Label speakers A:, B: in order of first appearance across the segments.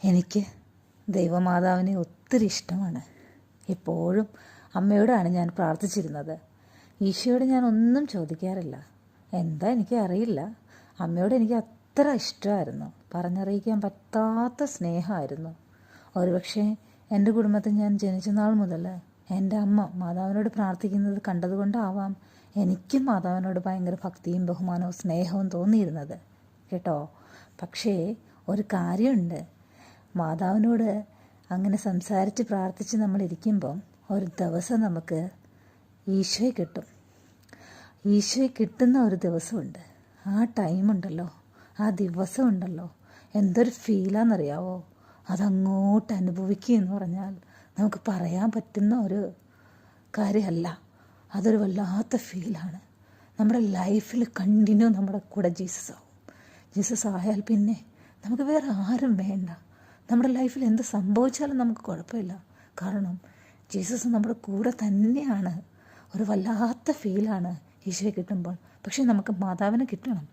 A: എനിക്ക് ദൈവമാതാവിനെ ഒത്തിരി ഇഷ്ടമാണ്. എപ്പോഴും അമ്മയോടാണ് ഞാൻ പ്രാർത്ഥിച്ചിരുന്നത്. ഈശോയോട് ഞാൻ ഒന്നും ചോദിക്കാറില്ല. എന്താ എനിക്ക് അറിയില്ല. അമ്മയോട് എനിക്ക് അത്ര ഇഷ്ടമായിരുന്നു. പറഞ്ഞറിയിക്കാൻ പറ്റാത്ത സ്നേഹമായിരുന്നു. ഒരുപക്ഷെ എൻ്റെ കുടുംബത്തിൽ ഞാൻ ജനിച്ച നാൾ മുതൽ എൻ്റെ അമ്മ മാതാവിനോട് പ്രാർത്ഥിക്കുന്നത് കണ്ടതുകൊണ്ടാവാം എനിക്കും മാതാവിനോട് ഭയങ്കര ഭക്തിയും ബഹുമാനവും സ്നേഹവും തോന്നിയിരുന്നത് കേട്ടോ. പക്ഷേ ഒരു കാര്യമുണ്ട്, മാതാവിനോട് അങ്ങനെ സംസാരിച്ച് പ്രാർത്ഥിച്ച് നമ്മളിരിക്കുമ്പം ഒരു ദിവസം നമുക്ക് ഈശോയെ കിട്ടും. ഈശോയെ കിട്ടുന്ന ഒരു ദിവസമുണ്ട്. ആ ടൈമുണ്ടല്ലോ, ആ ദിവസമുണ്ടല്ലോ, എന്തൊരു ഫീലാണെന്നറിയാവോ? അതങ്ങോട്ട് അനുഭവിക്കുക എന്ന് പറഞ്ഞാൽ നമുക്ക് പറയാൻ പറ്റുന്ന ഒരു കാര്യമല്ല. അതൊരു വല്ലാത്ത ഫീലാണ്. നമ്മുടെ ലൈഫിൽ കണ്ടിന്യൂ നമ്മുടെ കൂടെ ജീസസ് ആവും. ജീസസ് ആയാൽ പിന്നെ നമുക്ക് വേറെ ആരും വേണ്ട. നമ്മുടെ ലൈഫിൽ എന്ത് സംഭവിച്ചാലും നമുക്ക് കുഴപ്പമില്ല. കാരണം ജീസസ് നമ്മുടെ കൂടെ തന്നെയാണ്. ഒരു വല്ലാത്ത ഫീലാണ് ഈശോയെ കിട്ടുമ്പോൾ. പക്ഷേ നമുക്ക് മാതാവിനെ കിട്ടണം.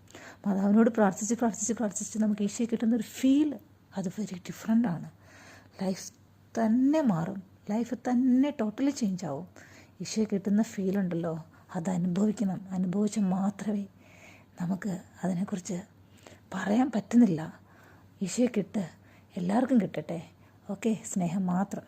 A: മാതാവിനോട് പ്രാർത്ഥിച്ച് നമുക്ക് ഈശോയെ കിട്ടുന്നൊരു ഫീൽ അത് വെരി ഡിഫറെൻ്റാണ്. ലൈഫ് തന്നെ മാറും. ലൈഫ് തന്നെ ടോട്ടലി ചേഞ്ച് ആവും. ഈശോയെ കിട്ടുന്ന ഫീലുണ്ടല്ലോ, അത് അനുഭവിക്കണം. അനുഭവിച്ച് മാത്രമേ നമുക്ക് അതിനെക്കുറിച്ച് പറയാൻ പറ്റുന്നില്ല. ഈശോയെ എല്ലാവർക്കും കിട്ടട്ടെ. ഓക്കെ, സ്നേഹം മാത്രം.